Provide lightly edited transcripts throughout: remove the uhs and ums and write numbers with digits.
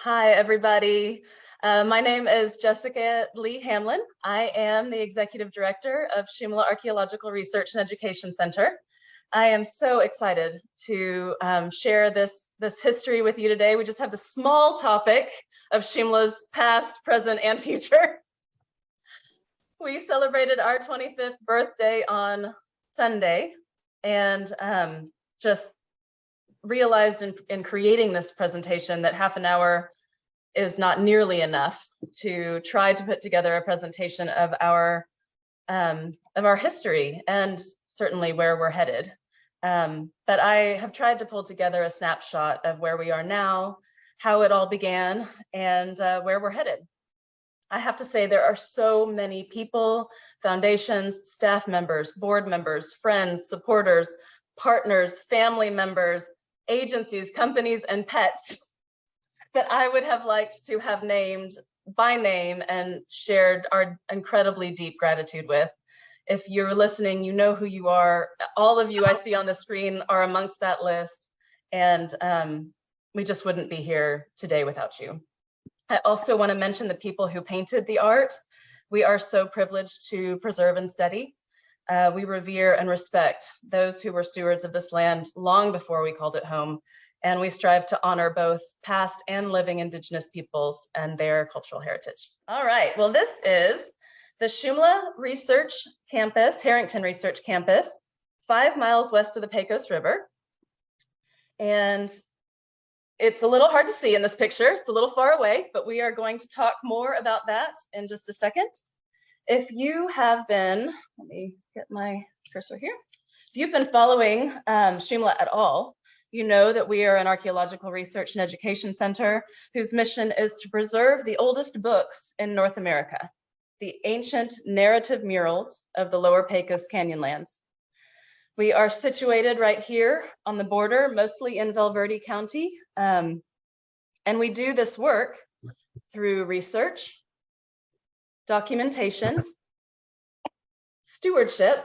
Hi, everybody. My name is Jessica Lee Hamlin. I am the Executive Director of Shumla Archaeological Research and Education Center. I am so excited to share this history with you today. We just have the small topic of Shumla's past, present, and future. We celebrated our 25th birthday on Sunday and just realized in creating this presentation that half an hour is not nearly enough to try to put together a presentation of our history and certainly where we're headed. But I have tried to pull together a snapshot of where we are now, how it all began, and where we're headed. I have to say there are so many people, foundations, staff members, board members, friends, supporters, partners, family members, agencies, companies, and pets that I would have liked to have named by name and shared our incredibly deep gratitude with. If you're listening, you know who you are. All of you I see on the screen are amongst that list, and we just wouldn't be here today without you. I also want to mention the people who painted the art. We are so privileged to preserve and study. We revere and respect those who were stewards of this land long before we called it home, and we strive to honor both past and living Indigenous peoples and their cultural heritage. All right, well, this is the Shumla Research Campus, Harrington Research Campus, 5 miles west of the Pecos River. And it's a little hard to see in this picture, it's a little far away, but we are going to talk more about that in just a second. If you have been, let me get my cursor here. If you've been following Shumla at all, you know that we are an archaeological research and education center whose mission is to preserve the oldest books in North America, the ancient narrative murals of the lower Pecos Canyonlands. We are situated right here on the border, mostly in Valverde County, and we do this work through research, documentation, stewardship,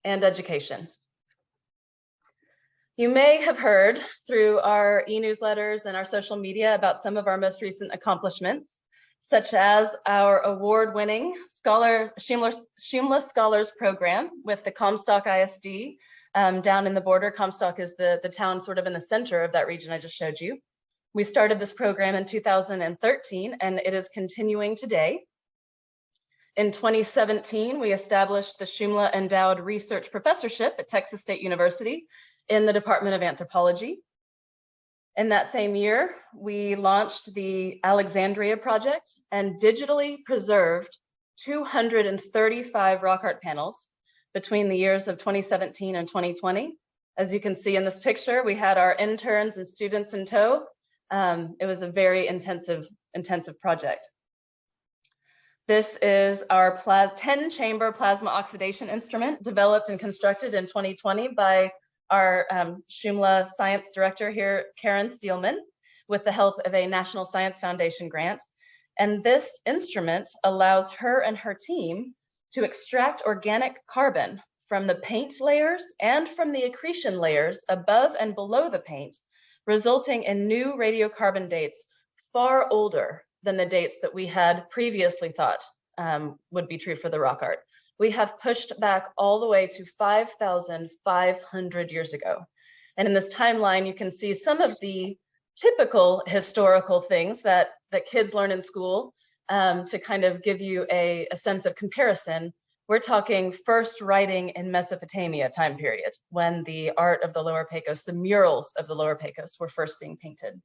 and education. You may have heard through our e-newsletters and our social media about some of our most recent accomplishments, such as our award-winning Shumla Scholars Program with the Comstock ISD down in the border. Comstock is the town sort of in the center of that region I just showed you. We started this program in 2013, and it is continuing today. In 2017, we established the Shumla Endowed Research Professorship at Texas State University in the Department of Anthropology. In that same year, we launched the Alexandria Project and digitally preserved 235 rock art panels between the years of 2017 and 2020. As you can see in this picture, we had our interns and students in tow. It was a very intensive project. This is our 10-chamber plasma oxidation instrument developed and constructed in 2020 by our Shumla Science Director here, Karen Steelman, with the help of a National Science Foundation grant. And this instrument allows her and her team to extract organic carbon from the paint layers and from the accretion layers above and below the paint, resulting in new radiocarbon dates far older than the dates that we had previously thought would be true for the rock art. We have pushed back all the way to 5,500 years ago. And in this timeline, you can see some of the typical historical things that kids learn in school to kind of give you a sense of comparison. We're talking first writing in Mesopotamia time period, when the art of the Lower Pecos, the murals of the Lower Pecos were first being painted.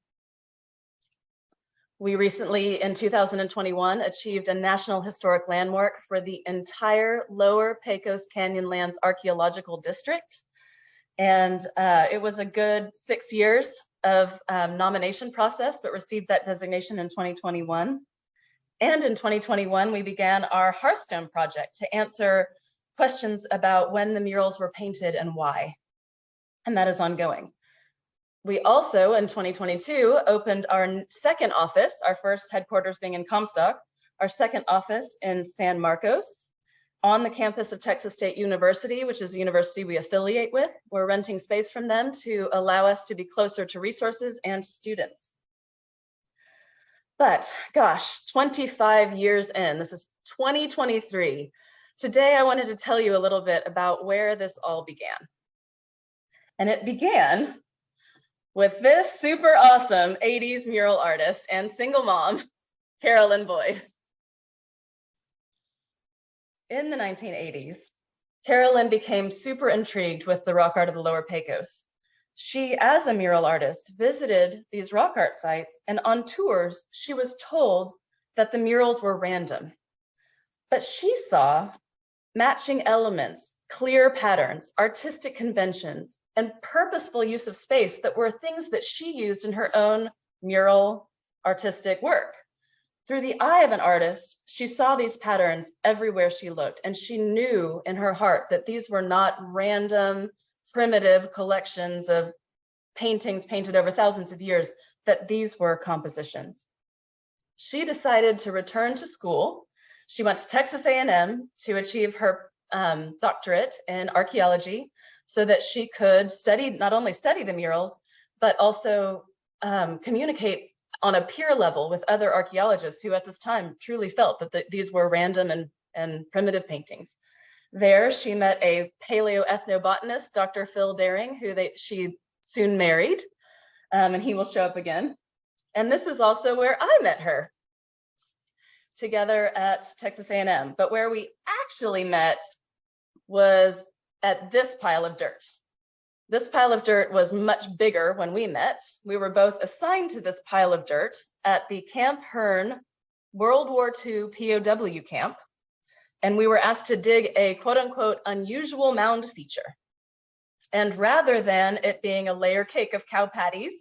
We recently, in 2021, achieved a National Historic Landmark for the entire Lower Pecos Canyonlands Archaeological District. And it was a good 6 years of nomination process, but received that designation in 2021. And in 2021, we began our Hearthstone project to answer questions about when the murals were painted and why. And that is ongoing. We also, in 2022, opened our second office, our first headquarters being in Comstock, our second office in San Marcos, on the campus of Texas State University, which is a university we affiliate with. We're renting space from them to allow us to be closer to resources and students. But gosh, 25 years in, this is 2023. Today, I wanted to tell you a little bit about where this all began. And it began with this super awesome 80s mural artist and single mom, Carolyn Boyd. In the 1980s, Carolyn became super intrigued with the rock art of the Lower Pecos. She, as a mural artist, visited these rock art sites, and on tours, she was told that the murals were random. But she saw matching elements, clear patterns, artistic conventions, and purposeful use of space that were things that she used in her own mural artistic work. Through the eye of an artist, she saw these patterns everywhere she looked, and she knew in her heart that these were not random, primitive collections of paintings painted over thousands of years, that these were compositions. She decided to return to school. She went to Texas A&M to achieve her doctorate in archaeology so that she could not only study the murals, but also communicate on a peer level with other archaeologists who at this time truly felt that these were random and primitive paintings. There, she met a paleoethnobotanist, Dr. Phil Daring, who she soon married, and he will show up again. And this is also where I met her, together at Texas A&M. But where we actually met was at this pile of dirt. This pile of dirt was much bigger when we met. We were both assigned to this pile of dirt at the Camp Hearn World War II POW camp. And we were asked to dig a quote unquote unusual mound feature. And rather than it being a layer cake of cow patties,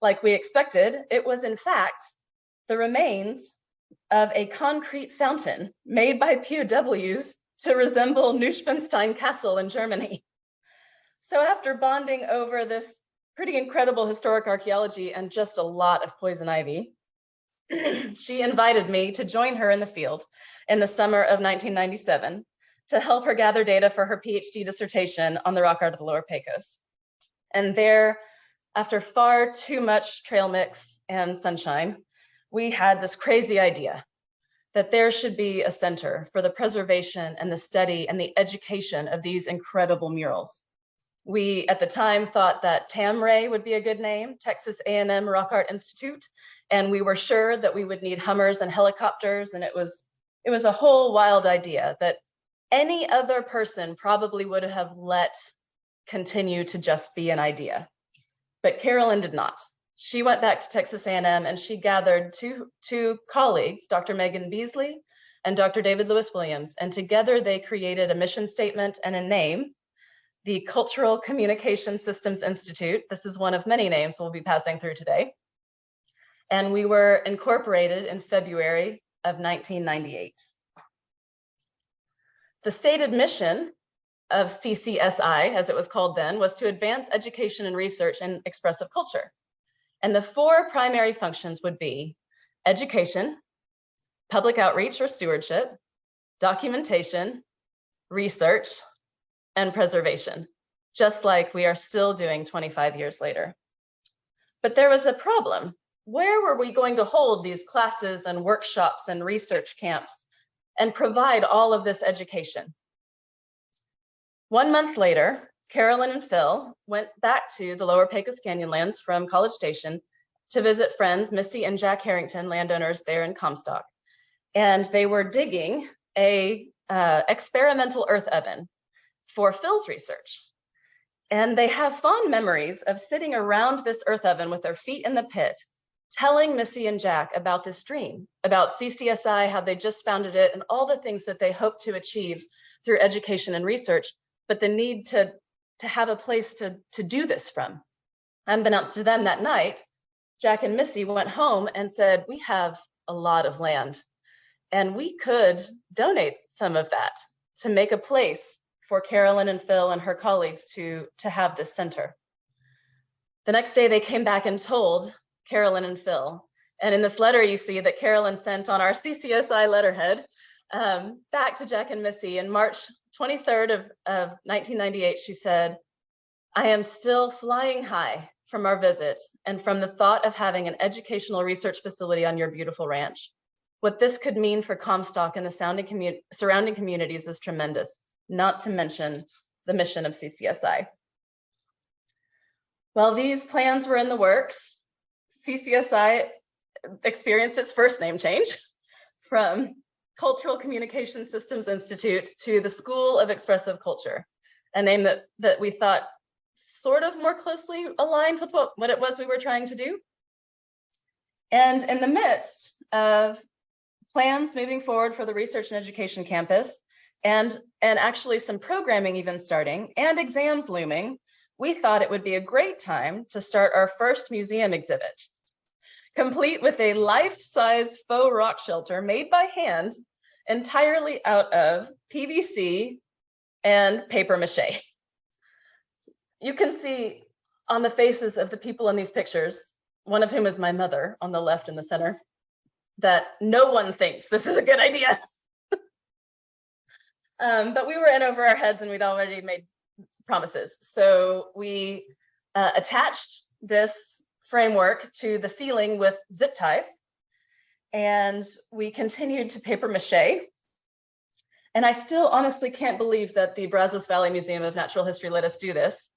like we expected, it was in fact the remains of a concrete fountain made by POWs to resemble Neuschwanstein Castle in Germany. So after bonding over this pretty incredible historic archaeology and just a lot of poison ivy, she invited me to join her in the field in the summer of 1997 to help her gather data for her PhD dissertation on the rock art of the Lower Pecos. And there, after far too much trail mix and sunshine, we had this crazy idea that there should be a center for the preservation and the study and the education of these incredible murals. We, at the time, thought that TAMRAE would be a good name, Texas A&M Rock Art Institute, and we were sure that we would need Hummers and helicopters, and it was a whole wild idea that any other person probably would have let continue to just be an idea. But Carolyn did not. She went back to Texas A&M and she gathered two colleagues, Dr. Megan Beasley and Dr. David Lewis Williams, and together they created a mission statement and a name, the Cultural Communication Systems Institute. This is one of many names we'll be passing through today. And we were incorporated in February of 1998. The stated mission of CCSI, as it was called then, was to advance education and research in expressive culture. And the four primary functions would be education, public outreach or stewardship, documentation, research, and preservation, just like we are still doing 25 years later. But there was a problem. Where were we going to hold these classes and workshops and research camps and provide all of this education? 1 month later, Carolyn and Phil went back to the Lower Pecos Canyonlands from College Station to visit friends, Missy and Jack Harrington, landowners there in Comstock. And they were digging a experimental earth oven for Phil's research. And they have fond memories of sitting around this earth oven with their feet in the pit, telling Missy and Jack about this dream, about CCSI, how they just founded it, and all the things that they hope to achieve through education and research, but the need to have a place to do this from. Unbeknownst to them that night, Jack and Missy went home and said, we have a lot of land, and we could donate some of that to make a place for Carolyn and Phil and her colleagues to have this center. The next day they came back and told Carolyn and Phil. And in this letter you see that Carolyn sent on our CCSI letterhead back to Jack and Missy in March 23rd of 1998, she said, I am still flying high from our visit and from the thought of having an educational research facility on your beautiful ranch. What this could mean for Comstock and the surrounding communities is tremendous, not to mention the mission of CCSI. While these plans were in the works, CCSI experienced its first name change from Cultural Communication Systems Institute to the School of Expressive Culture, a name that we thought sort of more closely aligned with what it was we were trying to do. And in the midst of plans moving forward for the Research and Education Campus, and actually some programming even starting, and exams looming, we thought it would be a great time to start our first museum exhibit, complete with a life-size faux rock shelter made by hand, entirely out of PVC and paper mache. You can see on the faces of the people in these pictures, one of whom is my mother on the left in the center, that no one thinks this is a good idea. But we were in over our heads and we'd already made promises. So we attached this framework to the ceiling with zip ties, and we continued to paper mache. And I still honestly can't believe that the Brazos Valley Museum of Natural History let us do this,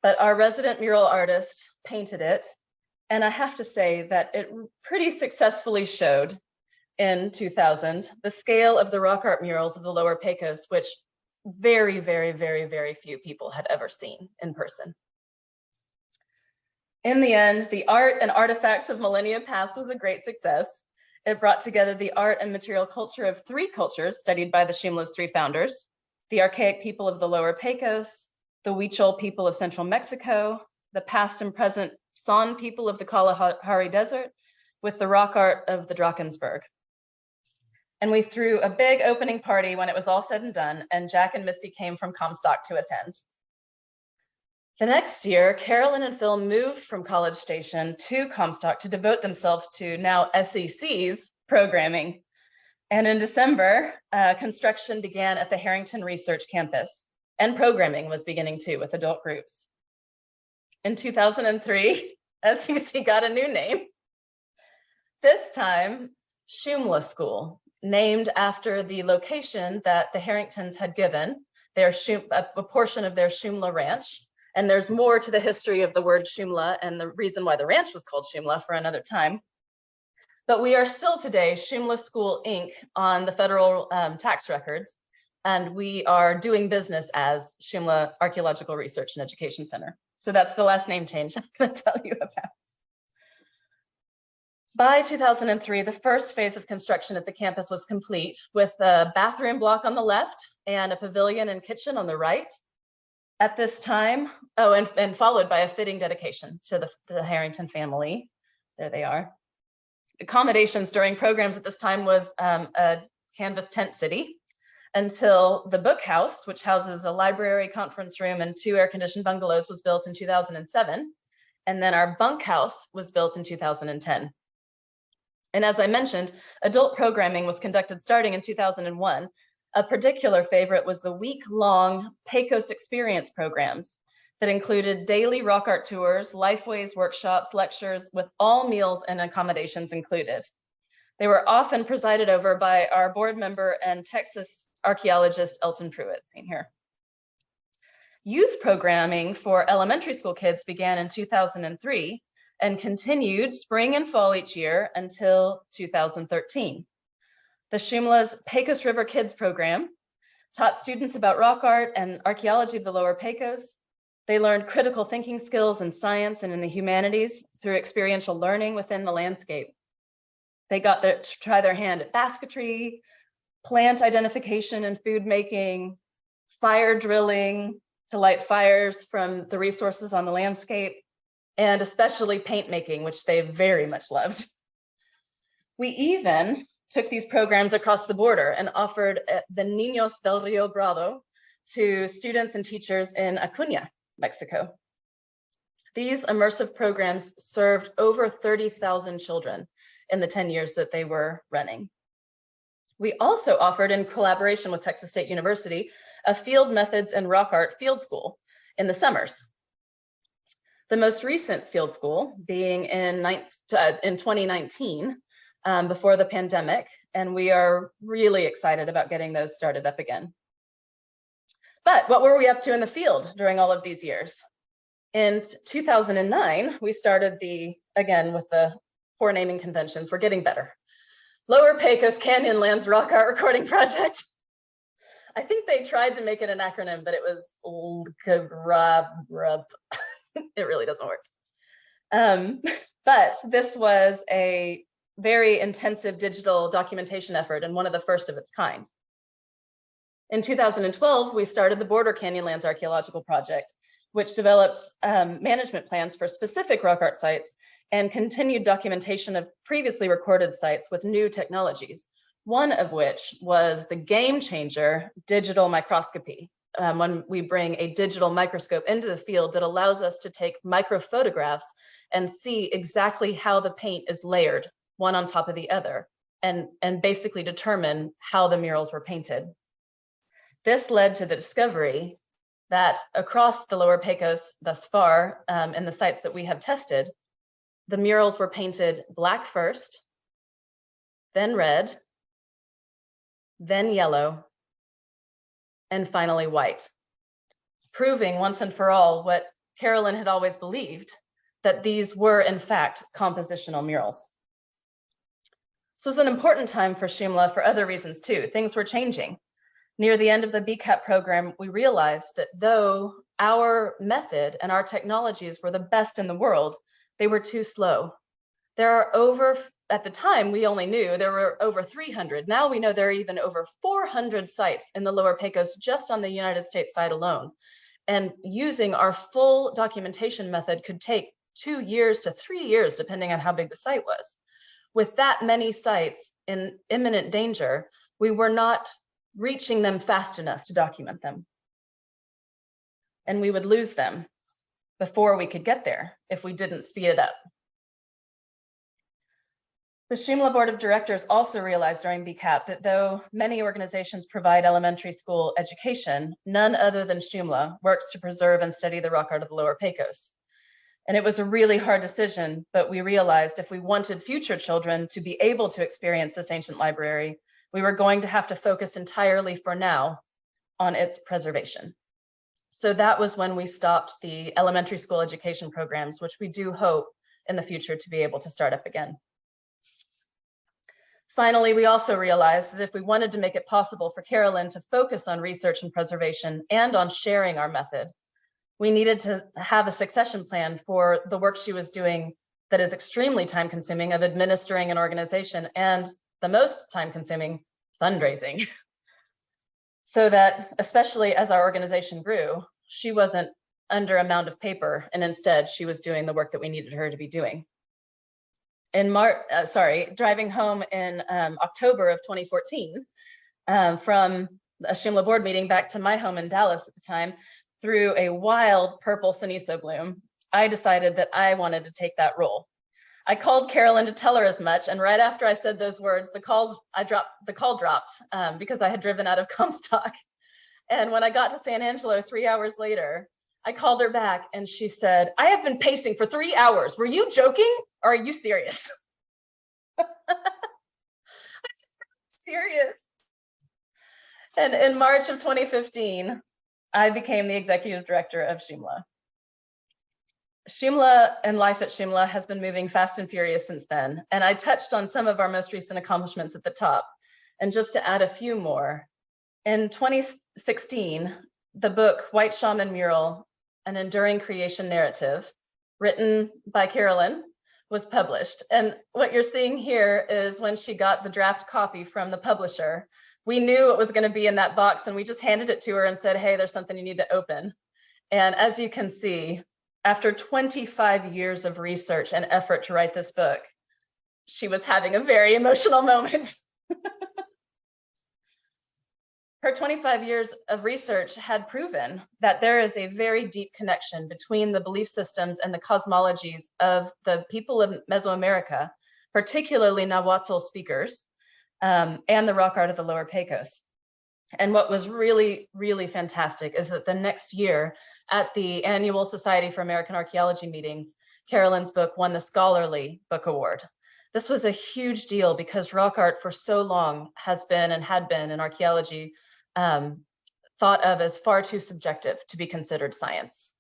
but our resident mural artist painted it. And I have to say that it pretty successfully showed in 2000 the scale of the rock art murals of the Lower Pecos, which very, very, very, very few people had ever seen in person. In the end, the art and artifacts of millennia past was a great success. It brought together the art and material culture of three cultures studied by the Shumla's three founders: the archaic people of the Lower Pecos, the Huichol people of central Mexico, the past and present San people of the Kalahari Desert, with the rock art of the Drakensberg. And we threw a big opening party when it was all said and done, and Jack and Missy came from Comstock to attend. The next year, Carolyn and Phil moved from College Station to Comstock to devote themselves to now SEC's programming. And in December, construction began at the Harrington Research Campus, and programming was beginning too with adult groups. In 2003, SEC got a new name. This time, Shumla School, named after the location that the Harringtons had given a portion of their Shumla ranch. And there's more to the history of the word Shumla and the reason why the ranch was called Shumla for another time. But we are still today Shumla School, Inc. on the federal tax records, and we are doing business as Shumla Archaeological Research and Education Center. So that's the last name change I'm going to tell you about. By 2003, the first phase of construction at the campus was complete, with a bathroom block on the left and a pavilion and kitchen on the right. At this time, and followed by a fitting dedication to the Harrington family. There they are. Accommodations during programs at this time was a canvas tent city, until the book house, which houses a library, conference room, and 2 air-conditioned bungalows, was built in 2007. And then our bunkhouse was built in 2010. And as I mentioned, adult programming was conducted starting in 2001. A particular favorite was the week-long Pecos Experience programs that included daily rock art tours, lifeways, workshops, lectures, with all meals and accommodations included. They were often presided over by our board member and Texas archaeologist, Elton Pruitt, seen here. Youth programming for elementary school kids began in 2003 and continued spring and fall each year until 2013. The Shumla's Pecos River Kids program taught students about rock art and archaeology of the Lower Pecos. They learned critical thinking skills in science and in the humanities through experiential learning within the landscape. They got to try their hand at basketry, plant identification and food making, fire drilling to light fires from the resources on the landscape, and especially paint making, which they very much loved. We even took these programs across the border and offered the Niños del Rio Bravo to students and teachers in Acuña, Mexico. These immersive programs served over 30,000 children in the 10 years that they were running. We also offered, in collaboration with Texas State University, a field methods and rock art field school in the summers. The most recent field school being in 2019, before the pandemic, and we are really excited about getting those started up again. But what were we up to in the field during all of these years? In 2009, we started again with the poor naming conventions, we're getting better. Lower Pecos Canyonlands Rock Art Recording Project. I think they tried to make it an acronym, but it was it really doesn't work. But this was a very intensive digital documentation effort and one of the first of its kind. In 2012, we started the Border Canyonlands Archaeological Project, which developed management plans for specific rock art sites and continued documentation of previously recorded sites with new technologies, one of which was the game changer digital microscopy, when we bring a digital microscope into the field that allows us to take microphotographs and see exactly how the paint is layered one on top of the other, and basically determine how the murals were painted. This led to the discovery that across the Lower Pecos thus far, in the sites that we have tested, the murals were painted black first, then red, then yellow, and finally white, proving once and for all what Carolyn had always believed, that these were in fact compositional murals. This was an important time for Shumla for other reasons too. Things were changing. Near the end of the BCAP program, we realized that though our method and our technologies were the best in the world, they were too slow. There are at the time, we only knew there were over 300. Now we know there are even over 400 sites in the Lower Pecos just on the United States side alone. And using our full documentation method could take 2 years to 3 years, depending on how big the site was. With that many sites in imminent danger, we were not reaching them fast enough to document them. And we would lose them before we could get there if we didn't speed it up. The Shumla Board of Directors also realized during BCAP that though many organizations provide elementary school education, none other than Shumla works to preserve and study the rock art of the Lower Pecos. And it was a really hard decision, but we realized if we wanted future children to be able to experience this ancient library, we were going to have to focus entirely for now on its preservation. So that was when we stopped the elementary school education programs, which we do hope in the future to be able to start up again. Finally, we also realized that if we wanted to make it possible for Carolyn to focus on research and preservation and on sharing our method, we needed to have a succession plan for the work she was doing that is extremely time consuming of administering an organization and the most time consuming fundraising. So that especially as our organization grew, she wasn't under a mound of paper and instead she was doing the work that we needed her to be doing. In driving home in October of 2014 from a Shumla board meeting back to my home in Dallas at the time, through a wild purple Siniso bloom, I decided that I wanted to take that role. I called Carolyn to tell her as much, and right after I said those words, the call dropped because I had driven out of Comstock. And when I got to San Angelo 3 hours later, I called her back and she said, "I have been pacing for 3 hours. Were you joking or are you serious?" I said, "Serious." And in March of 2015, I became the executive director of Shumla. Shumla and life at Shumla has been moving fast and furious since then. And I touched on some of our most recent accomplishments at the top. And just to add a few more, in 2016, the book White Shaman Mural, An Enduring Creation Narrative, written by Carolyn, was published. And what you're seeing here is when she got the draft copy from the publisher, we knew it was going to be in that box and we just handed it to her and said, "Hey, there's something you need to open." And as you can see, after 25 years of research and effort to write this book, she was having a very emotional moment. Her 25 years of research had proven that there is a very deep connection between the belief systems and the cosmologies of the people of Mesoamerica, particularly Nahuatl speakers, and the rock art of the Lower Pecos. And what was really, really fantastic is that the next year at the annual Society for American Archaeology meetings, Carolyn's book won the Scholarly Book Award. This was a huge deal because rock art for so long has been and had been in archaeology thought of as far too subjective to be considered science.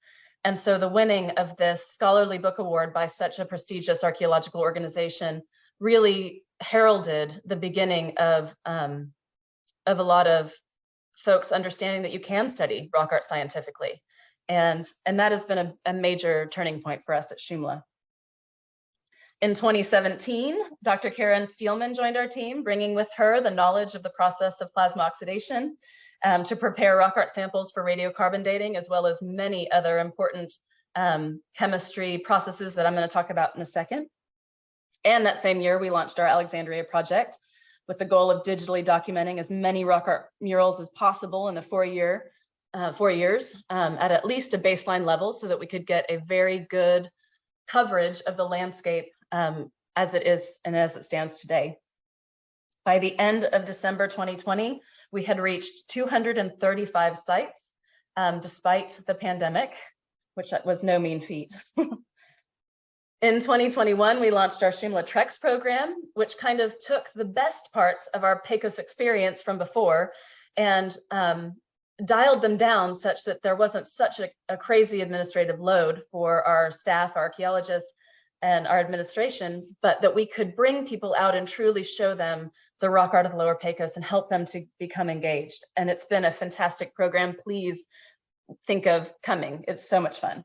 And so the winning of this Scholarly Book Award by such a prestigious archaeological organization really heralded the beginning of a lot of folks understanding that you can study rock art scientifically. And that has been a major turning point for us at Shumla. In 2017, Dr. Karen Steelman joined our team, bringing with her the knowledge of the process of plasma oxidation to prepare rock art samples for radiocarbon dating, as well as many other important chemistry processes that I'm going to talk about in a second. And that same year, we launched our Alexandria project with the goal of digitally documenting as many rock art murals as possible in the 4 years at least a baseline level so that we could get a very good coverage of the landscape as it is and as it stands today. By the end of December 2020, we had reached 235 sites despite the pandemic, which was no mean feat. In 2021, we launched our Shumla Treks program, which kind of took the best parts of our Pecos experience from before and dialed them down such that there wasn't such a crazy administrative load for our staff, our archaeologists, and our administration, but that we could bring people out and truly show them the rock art of the Lower Pecos and help them to become engaged. And it's been a fantastic program. Please think of coming. It's so much fun.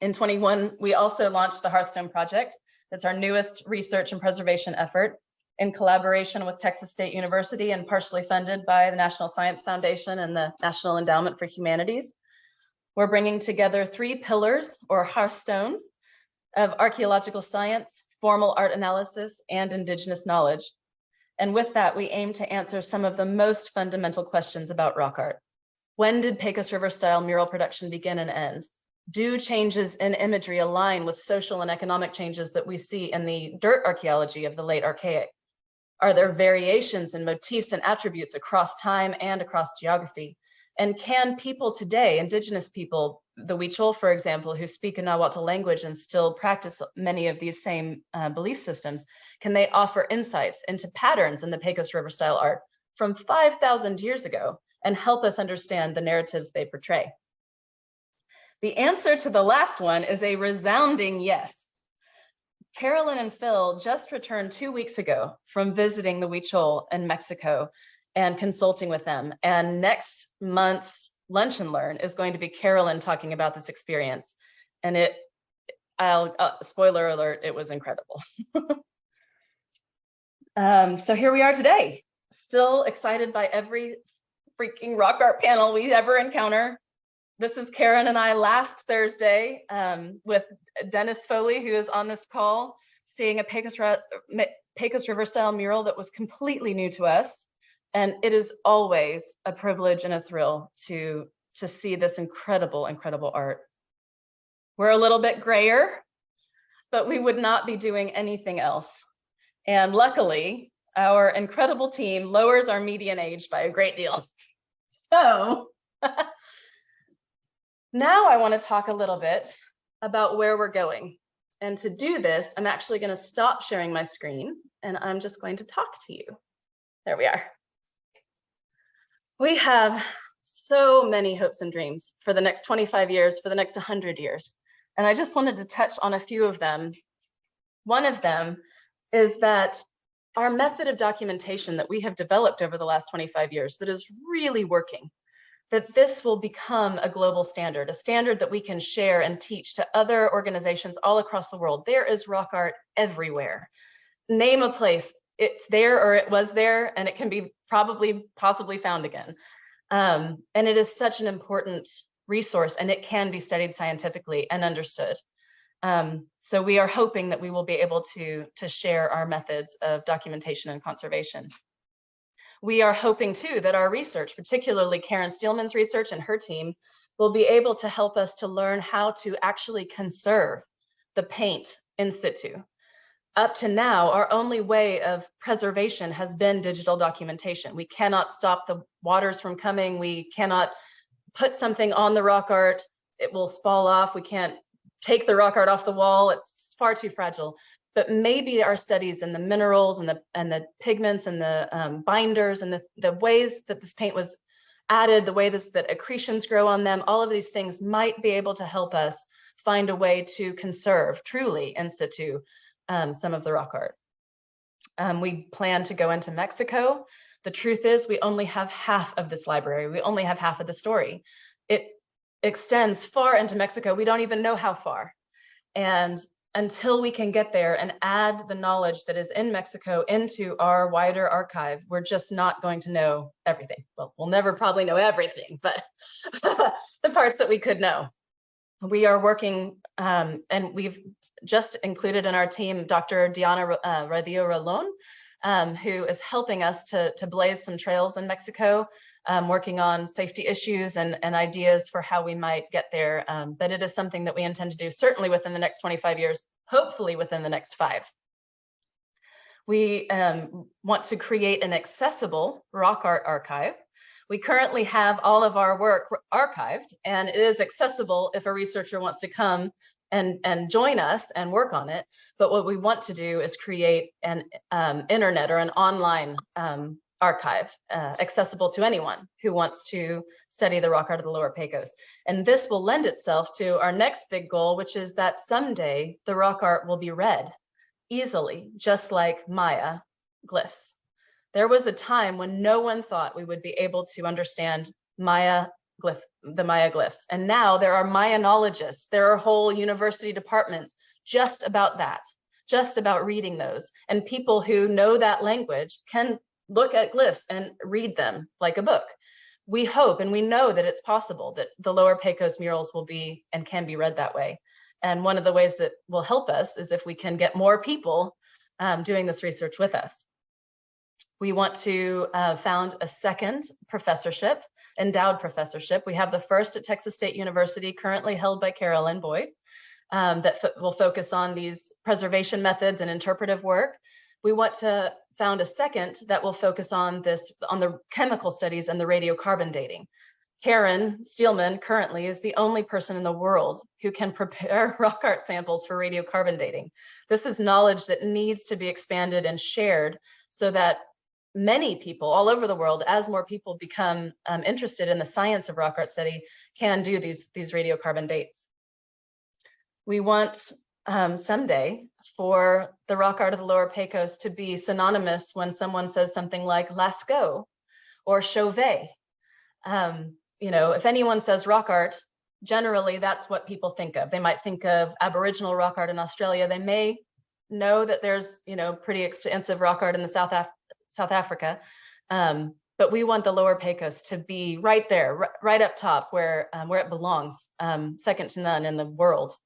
In 21, we also launched the Hearthstone Project. It's our newest research and preservation effort in collaboration with Texas State University and partially funded by the National Science Foundation and the National Endowment for Humanities. We're bringing together 3 pillars or hearthstones of archaeological science, formal art analysis, and indigenous knowledge. And with that, we aim to answer some of the most fundamental questions about rock art. When did Pecos River style mural production begin and end? Do changes in imagery align with social and economic changes that we see in the dirt archaeology of the late Archaic? Are there variations in motifs and attributes across time and across geography? And can people today, indigenous people, the Huichol, for example, who speak a Nahuatl language and still practice many of these same belief systems, can they offer insights into patterns in the Pecos River style art from 5,000 years ago and help us understand the narratives they portray? The answer to the last one is a resounding yes. Carolyn and Phil just returned 2 weeks ago from visiting the Huichol in Mexico and consulting with them. And next month's Lunch and Learn is going to be Carolyn talking about this experience. And spoiler alert, it was incredible. So here we are today, still excited by every freaking rock art panel we ever encounter. This is Karen and I last Thursday with Dennis Foley, who is on this call, seeing a Pecos River style mural that was completely new to us. And it is always a privilege and a thrill to see this incredible, incredible art. We're a little bit grayer, but we would not be doing anything else. And luckily, our incredible team lowers our median age by a great deal. So now I want to talk a little bit about where we're going. And to do this, I'm actually going to stop sharing my screen and I'm just going to talk to you. There we are. We have so many hopes and dreams for the next 25 years, for the next 100 years. And I just wanted to touch on a few of them. One of them is that our method of documentation that we have developed over the last 25 years that is really working, that this will become a global standard, a standard that we can share and teach to other organizations all across the world. There is rock art everywhere. Name a place, it's there or it was there, and it can be possibly found again. And it is such an important resource, and it can be studied scientifically and understood. So we are hoping that we will be able to share our methods of documentation and conservation. We are hoping too that our research, particularly Karen Steelman's research and her team, will be able to help us to learn how to actually conserve the paint in situ. up to now, our only way of preservation has been digital documentation. We cannot stop the waters from coming. We cannot put something on the rock art. It will fall off. We can't take the rock art off the wall. It's far too fragile. But maybe our studies in the minerals and the pigments and the binders and the ways that this paint was added, the way that accretions grow on them, all of these things might be able to help us find a way to conserve truly in situ some of the rock art. We plan to go into Mexico. The truth is we only have half of this library. We only have half of the story. It extends far into Mexico. We don't even know how far. And until we can get there and add the knowledge that is in Mexico into our wider archive, we're just not going to know everything. Well, we'll never probably know everything, but the parts that we could know. We are working, and we've just included in our team Dr. Diana Radillo Rolón, who is helping us to blaze some trails in Mexico, working on safety issues and ideas for how we might get there. But it is something that we intend to do certainly within the next 25 years, hopefully within the next 5. We want to create an accessible rock art archive. We currently have all of our work archived, and it is accessible if a researcher wants to come and join us and work on it. But what we want to do is create an internet or an online archive accessible to anyone who wants to study the rock art of the Lower Pecos. And this will lend itself to our next big goal, which is that someday the rock art will be read easily, just like Maya glyphs. There was a time when no one thought we would be able to understand the Maya glyphs. And now there are Mayanologists. There are whole university departments just about that, just about reading those. And people who know that language can look at glyphs and read them like a book. We hope and we know that it's possible that the Lower Pecos murals will be and can be read that way. And one of the ways that will help us is if we can get more people doing this research with us. We want to found a second professorship, endowed professorship. We have the first at Texas State University, currently held by Carolyn Boyd, that will focus on these preservation methods and interpretive work. We want to found a second that will focus on the chemical studies and the radiocarbon dating. Karen Steelman currently is the only person in the world who can prepare rock art samples for radiocarbon dating. This is knowledge that needs to be expanded and shared so that many people all over the world, as more people become interested in the science of rock art study, can do these radiocarbon dates. We want someday for the rock art of the Lower Pecos to be synonymous when someone says something like Lascaux or Chauvet. You know, if anyone says rock art, generally that's what people think of. They might think of Aboriginal rock art in Australia. They may know that there's, you know, pretty extensive rock art in the South Africa, but we want the Lower Pecos to be right there, right up top where it belongs, second to none in the world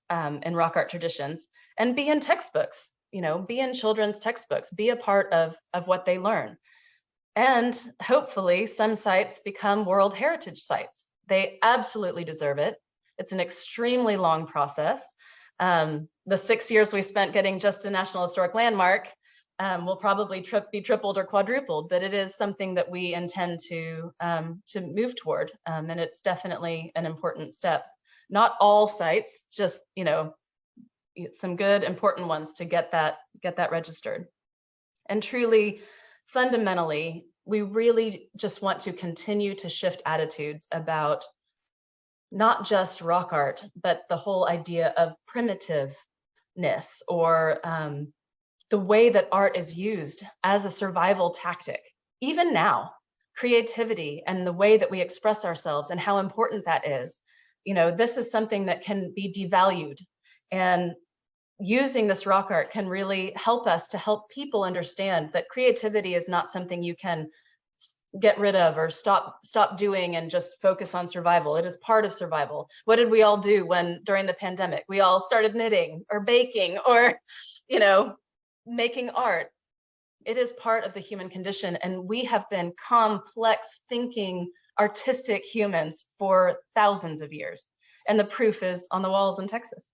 in rock art traditions, and be in textbooks, you know, be in children's textbooks, be a part of what they learn. And hopefully some sites become World Heritage sites. They absolutely deserve it. It's an extremely long process. The 6 years we spent getting just a National Historic Landmark will probably be tripled or quadrupled, but it is something that we intend to move toward, and it's definitely an important step. Not all sites, just, you know, some good important ones to get that registered. And truly, fundamentally, we really just want to continue to shift attitudes about not just rock art, but the whole idea of primitiveness or the way that art is used as a survival tactic. Even now, creativity and the way that we express ourselves and how important that is. You know, this is something that can be devalued, and using this rock art can really help us to help people understand that creativity is not something you can get rid of or stop doing and just focus on survival. It is part of survival. What did we all do during the pandemic? We all started knitting or baking or, you know, making art. It is part of the human condition, and we have been complex thinking, artistic humans for thousands of years, and the proof is on the walls in Texas.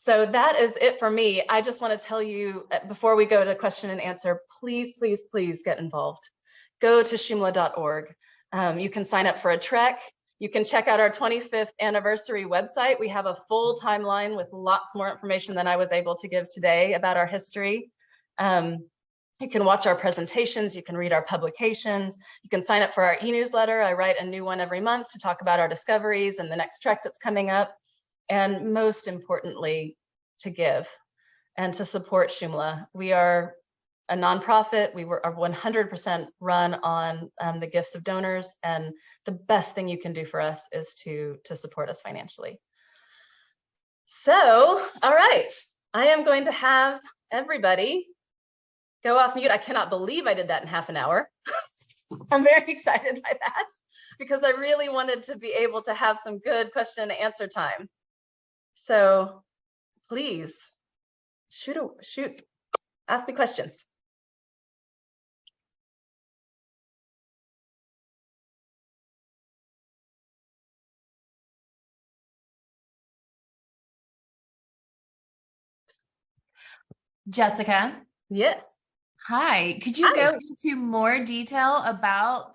So that is it for me. I just want to tell you before we go to question and answer, please, please, please get involved. Go to shumla.org. You can sign up for a trek. You can check out our 25th anniversary website. We have a full timeline with lots more information than I was able to give today about our history. You can watch our presentations, you can read our publications, you can sign up for our e-newsletter. I write a new one every month to talk about our discoveries and the next trek that's coming up. And most importantly, to give and to support Shumla. We are a nonprofit. We are 100% run on the gifts of donors, and the best thing you can do for us is to support us financially. So, all right, I am going to have everybody go off mute. I cannot believe I did that in half an hour. I'm very excited by that because I really wanted to be able to have some good question and answer time. So please shoot, ask me questions. Jessica. Yes. Hi, could you go into more detail about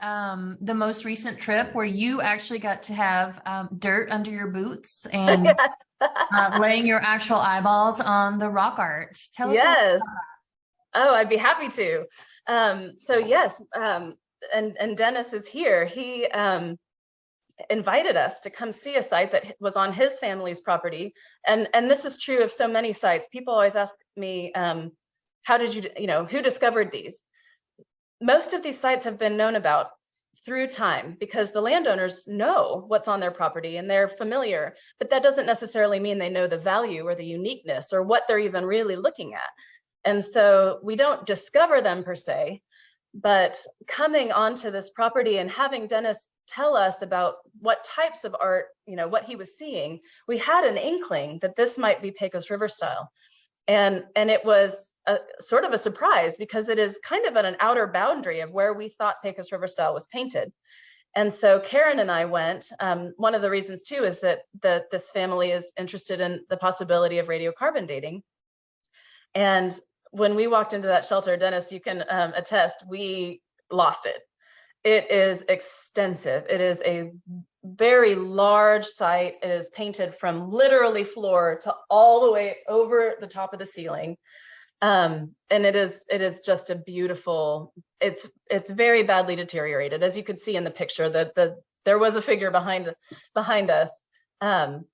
the most recent trip where you actually got to have dirt under your boots and Yes. laying your actual eyeballs on the rock art? Tell us. Yes. Oh, I'd be happy to. So yes, and Dennis is here. He invited us to come see a site that was on his family's property. And this is true of so many sites. People always ask me, how did you, who discovered these? Most of these sites have been known about through time because the landowners know what's on their property and they're familiar, but that doesn't necessarily mean they know the value or the uniqueness or what they're even really looking at. And so we don't discover them per se, but coming onto this property and having Dennis tell us about what types of art, what he was seeing, we had an inkling that this might be Pecos River style. And it was sort of a surprise because it is kind of at an outer boundary of where we thought Pecos River style was painted. And so Karen and I went. One of the reasons too is that this family is interested in the possibility of radiocarbon dating. And when we walked into that shelter, Dennis, you can attest, we lost it. It is extensive. It is a very large site. It is painted from literally floor to all the way over the top of the ceiling. And it is just a beautiful, it's very badly deteriorated. As you could see in the picture, there was a figure behind us. But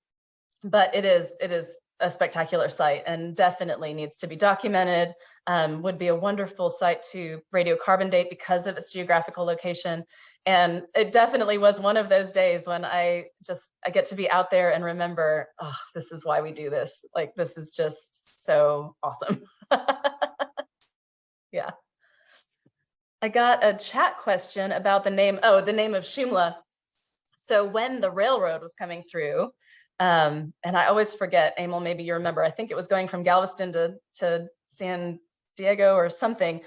it is a spectacular site and definitely needs to be documented. Would be a wonderful site to radiocarbon date because of its geographical location. And it definitely was one of those days when I get to be out there and remember, oh, this is why we do this. Like, this is just so awesome. Yeah. I got a chat question about the name, the name of Shumla. So when the railroad was coming through, and I always forget, Emil, maybe you remember, I think it was going from Galveston to San Diego or something,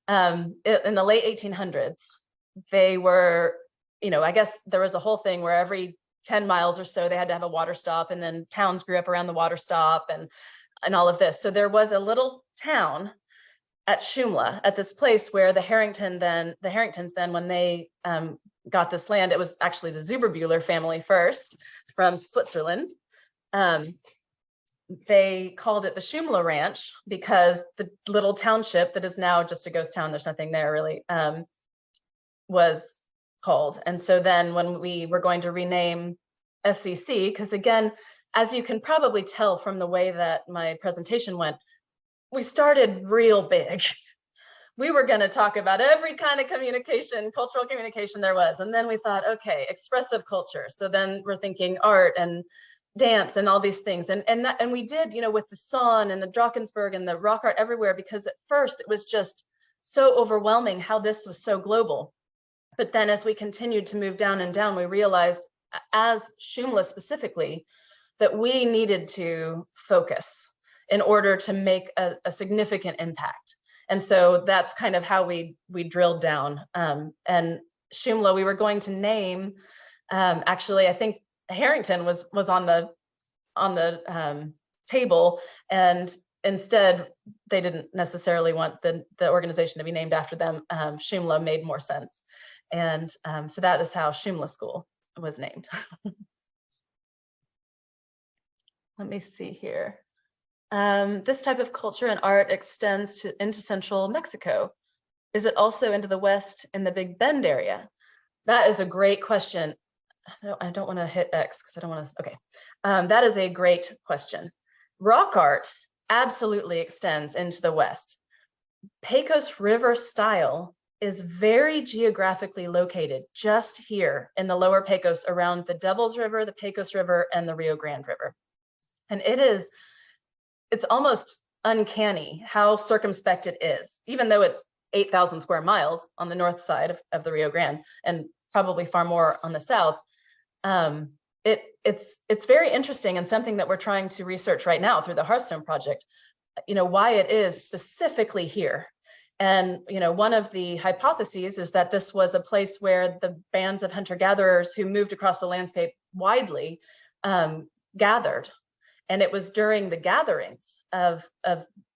in the late 1800s. They were, I guess there was a whole thing where every 10 miles or so they had to have a water stop, and then towns grew up around the water stop and all of this. So there was a little town at Shumla, at this place where the Harringtons then, when they got this land, it was actually the Zuberbuehler family first from Switzerland. They called it the Shumla Ranch because the little township that is now just a ghost town, there's nothing there really, was called. And so then when we were going to rename SEC, because again, as you can probably tell from the way that my presentation went, we started real big. We were going to talk about every kind of communication, cultural communication there was. And then we thought, okay, expressive culture. So then we're thinking art and dance and all these things. And we did, with the Son and the Drakensberg and the rock art everywhere, because at first it was just so overwhelming how this was so global. But then as we continued to move down and down, we realized, as Shumla specifically, that we needed to focus in order to make a significant impact. And so that's kind of how we drilled down. And Shumla, we were going to name, actually, I think Harrington was on the table, and instead they didn't necessarily want the organization to be named after them. Shumla made more sense. And so that is how Shumla School was named. Let me see here. This type of culture and art extends into central Mexico. Is it also into the West in the Big Bend area? That is a great question. I don't want to hit X because I don't want to, okay. That is a great question. Rock art absolutely extends into the West. Pecos River style is very geographically located just here in the lower Pecos, around the Devil's River, the Pecos River, and the Rio Grande River. And it's almost uncanny how circumspect it is, even though it's 8,000 square miles on the north side of the Rio Grande, and probably far more on the south. It's very interesting, and something that we're trying to research right now through the Hearthstone Project, why it is specifically here. And one of the hypotheses is that this was a place where the bands of hunter-gatherers who moved across the landscape widely gathered. And it was during the gatherings of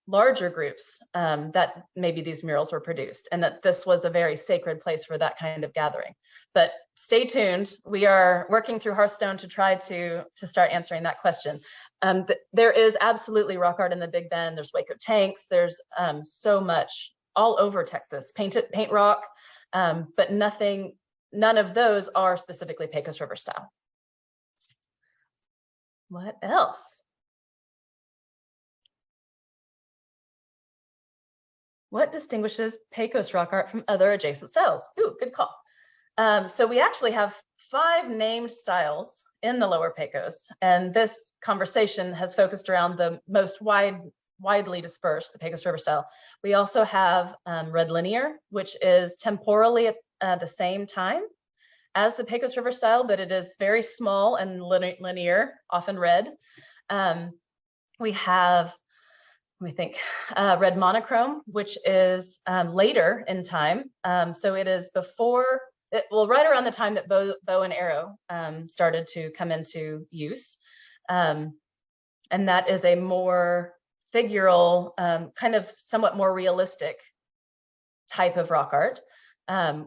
larger groups that maybe these murals were produced, and that this was a very sacred place for that kind of gathering. But stay tuned. We are working through Hearthstone to try to start answering that question. There is absolutely rock art in the Big Bend. There's Waco tanks. There's so much all over Texas, paint rock, but none of those are specifically Pecos River style. What else? What distinguishes Pecos rock art from other adjacent styles? Ooh, good call. So we actually have 5 named styles in the Lower Pecos, and this conversation has focused around the most widely dispersed, the Pecos River style. We also have red linear, which is temporally at the same time as the Pecos River style, but it is very small and linear, often red. We have, let me think, red monochrome, which is later in time. So it is before, right around the time that bow and arrow started to come into use. And that is a more figural, kind of somewhat more realistic type of rock art.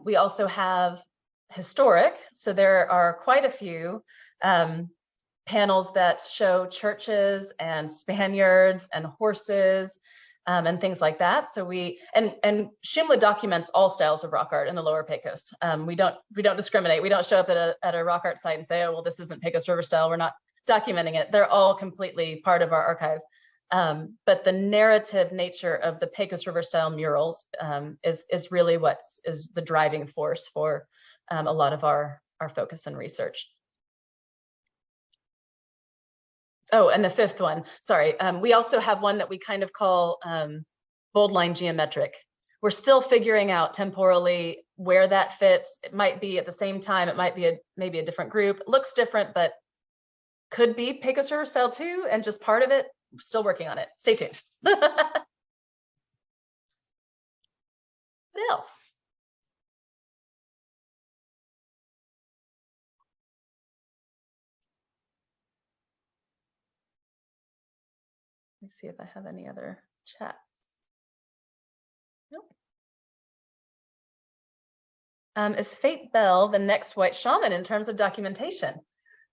We also have historic. So there are quite a few panels that show churches and Spaniards and horses and things like that. So and Shumla documents all styles of rock art in the Lower Pecos. We don't discriminate. We don't show up at a rock art site and say, oh, well, this isn't Pecos River style. We're not documenting it. They're all completely part of our archive. But the narrative nature of the Pecos River style murals is really what is the driving force for a lot of our focus and research. Oh, and the 5th one, sorry. We also have one that we kind of call bold line geometric. We're still figuring out temporally where that fits. It might be at the same time. It might be maybe a different group. It looks different, but could be Pecos River style too, and just part of it. We're still working on it. Stay tuned. What else? Let me see if I have any other chats. Nope. Is Fate Bell the next white shaman in terms of documentation?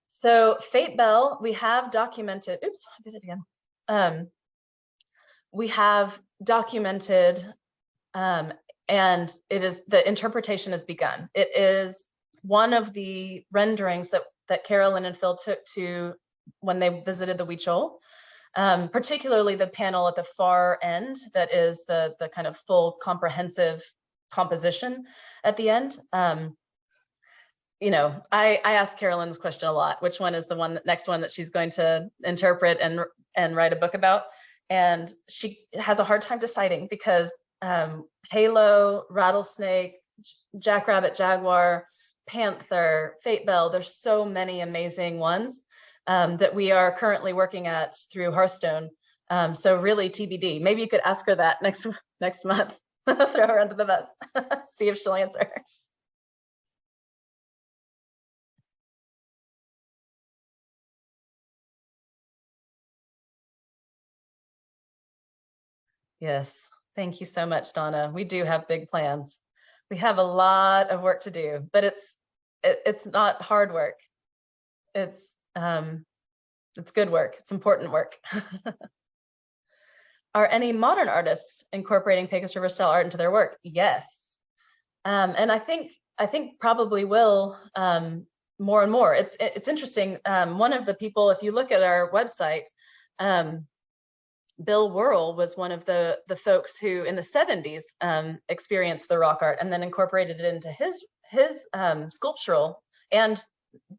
So Fate Bell, we have documented, oops, I did it again. We have documented, and it is, the interpretation has begun. It is one of the renderings that Carolyn and Phil took to when they visited the Huichol. Particularly the panel at the far end that is the kind of full comprehensive composition at the end. I ask Carolyn this question a lot, which one is the next one that she's going to interpret and write a book about? And she has a hard time deciding because Halo, Rattlesnake, Jackrabbit, Jaguar, Panther, Fate Bell, there's so many amazing ones that we are currently working at through Hearthstone. So really TBD. Maybe you could ask her that next month. Throw her under the bus. See if she'll answer. Yes. Thank you so much, Donna. We do have big plans. We have a lot of work to do, but it's not hard work. It's good work. It's important work. Are any modern artists incorporating Pecos River style art into their work? Yes. And I think probably will more and more. It's interesting. One of the people, if you look at our website, Bill Worrell was one of the folks who in the 70s experienced the rock art and then incorporated it into his sculptural and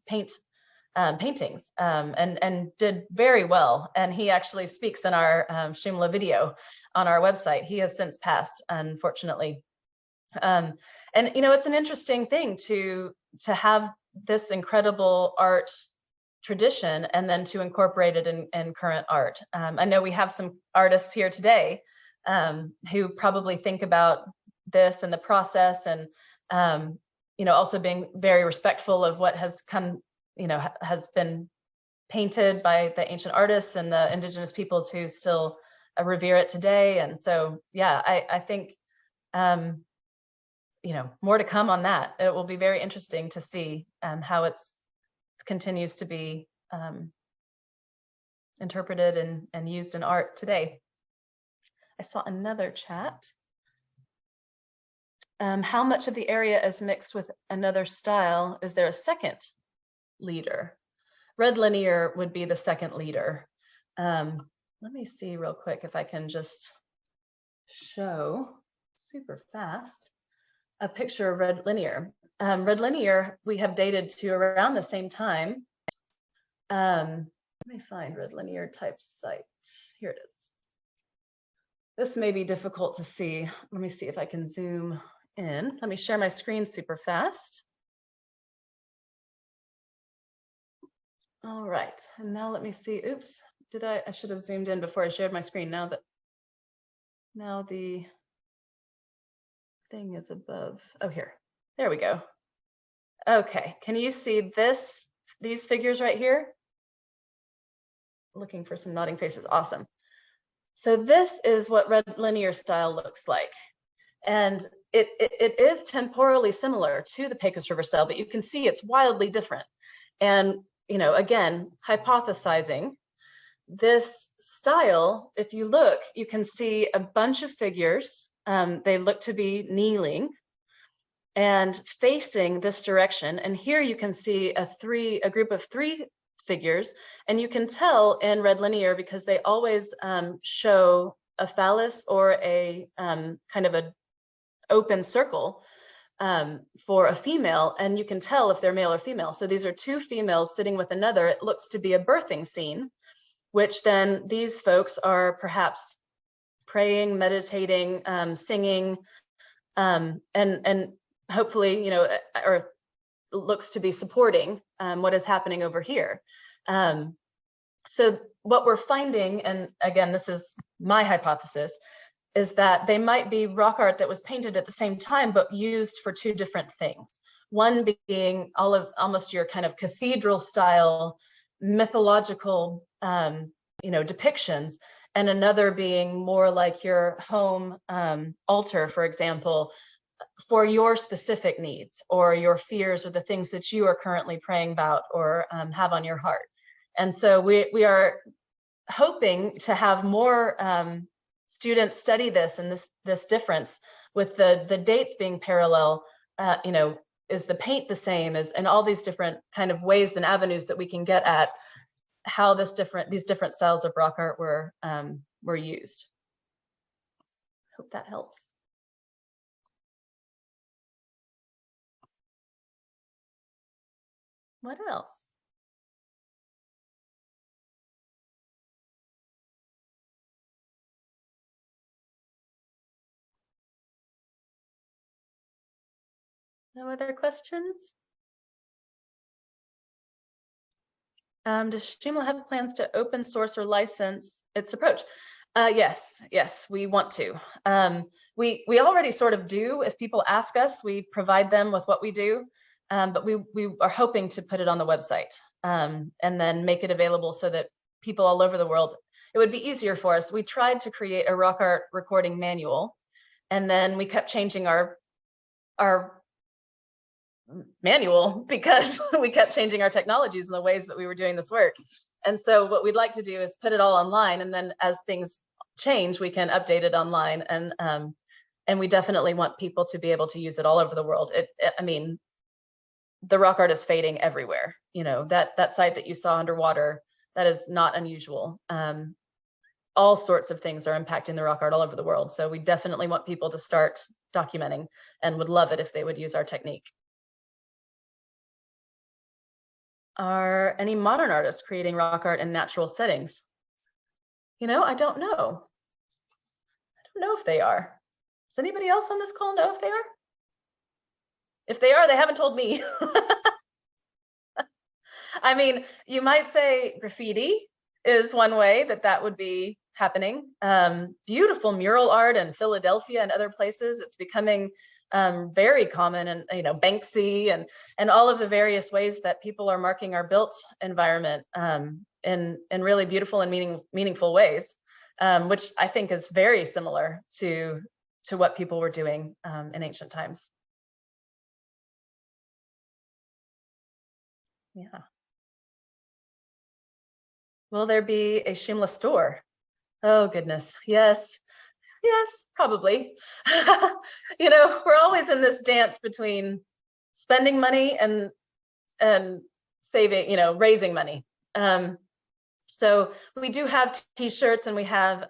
paintings and did very well. And he actually speaks in our Shumla video on our website. He has since passed, unfortunately. And it's an interesting thing to have this incredible art tradition and then to incorporate it in current art. I know we have some artists here today who probably think about this and the process and also being very respectful of what has come, has been painted by the ancient artists and the indigenous peoples who still revere it today. And so, yeah, I think more to come on that. It will be very interesting to see how it continues to be interpreted and used in art today. I saw another chat. How much of the area is mixed with another style? Is there a second leader? Red linear would be the second leader. Let me see real quick if I can just show super fast a picture of red linear. Red linear we have dated to around the same time. Let me find red linear type site. Here it is. This may be difficult to see. Let me see if I can zoom in. Let me share my screen super fast. All right, and now let me see. Oops, I should have zoomed in before I shared my screen. Now the thing is above. Oh, here. There we go. Okay, can you see these figures right here? Looking for some nodding faces. Awesome. So this is what red linear style looks like. And it is temporally similar to the Pecos River style, but you can see it's wildly different. And, again, hypothesizing this style, if you look, you can see a bunch of figures. They look to be kneeling and facing this direction. And here you can see a group of three figures, and you can tell in red linear because they always show a phallus or a kind of a open circle for a female, and you can tell if they're male or female. So these are two females sitting with another. It looks to be a birthing scene, which then these folks are perhaps praying, meditating, singing, and hopefully, or looks to be supporting what is happening over here. So what we're finding, and again, this is my hypothesis, is that they might be rock art that was painted at the same time, but used for two different things. One being almost your kind of cathedral style, mythological, depictions, and another being more like your home altar, for example, for your specific needs or your fears or the things that you are currently praying about or have on your heart. And so we are hoping to have more students study this and this difference with the dates being parallel. Is the paint the same and all these different kind of ways and avenues that we can get at how these different styles of rock art were used. Hope that helps. What else? No other questions? Does Shumla have plans to open source or license its approach? Yes, we want to. We already sort of do. If people ask us, we provide them with what we do, but we are hoping to put it on the website and then make it available so that people all over the world, it would be easier for us. We tried to create a rock art recording manual, and then we kept changing our manual because we kept changing our technologies and the ways that we were doing this work. And so what we'd like to do is put it all online, and then as things change, we can update it online. And we definitely want people to be able to use it all over the world. I mean, the rock art is fading everywhere. You know, that site that you saw underwater, that is not unusual. All sorts of things are impacting the rock art all over the world. So we definitely want people to start documenting, and would love it if they would use our technique. Are any modern artists creating rock art in natural settings? You know, I don't know. I don't know if they are. Does anybody else on this call know if they are? If they are, they haven't told me. I mean, you might say graffiti is one way that would be happening. Beautiful mural art in Philadelphia and other places. It's becoming very common, and you know, Banksy and all of the various ways that people are marking our built environment in really beautiful and meaningful ways, which I think is very similar to what people were doing in ancient times. Yeah. Will there be a Shumla store? Oh goodness, yes. Yes, probably. You know, we're always in this dance between spending money and saving, you know, raising money. So we do have t-shirts, and we have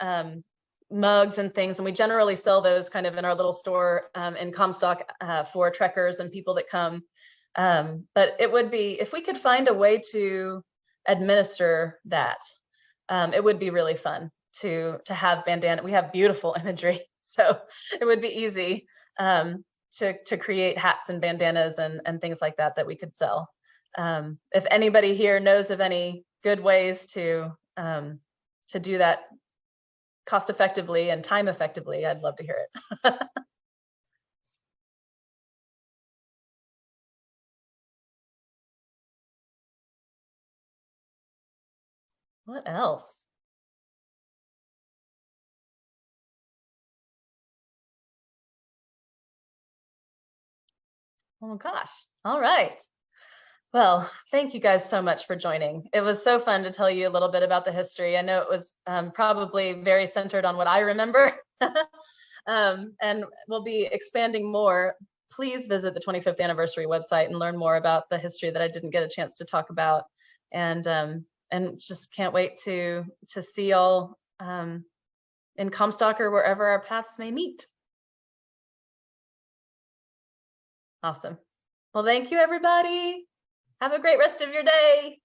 mugs and things, and we generally sell those kind of in our little store in Comstock for trekkers and people that come. But it would be, if we could find a way to administer that, it would be really fun to have bandana. We have beautiful imagery, so it would be easy to create hats and bandanas and things like that we could sell. If anybody here knows of any good ways to do that cost effectively and time effectively, I'd love to hear it. What else? Oh gosh. All right. Well, thank you guys so much for joining. It was so fun to tell you a little bit about the history. I know it was probably very centered on what I remember. And we'll be expanding more. Please visit the 25th anniversary website and learn more about the history that I didn't get a chance to talk about. And just can't wait to see y'all in Comstock or wherever our paths may meet. Awesome. Well, thank you, everybody. Have a great rest of your day.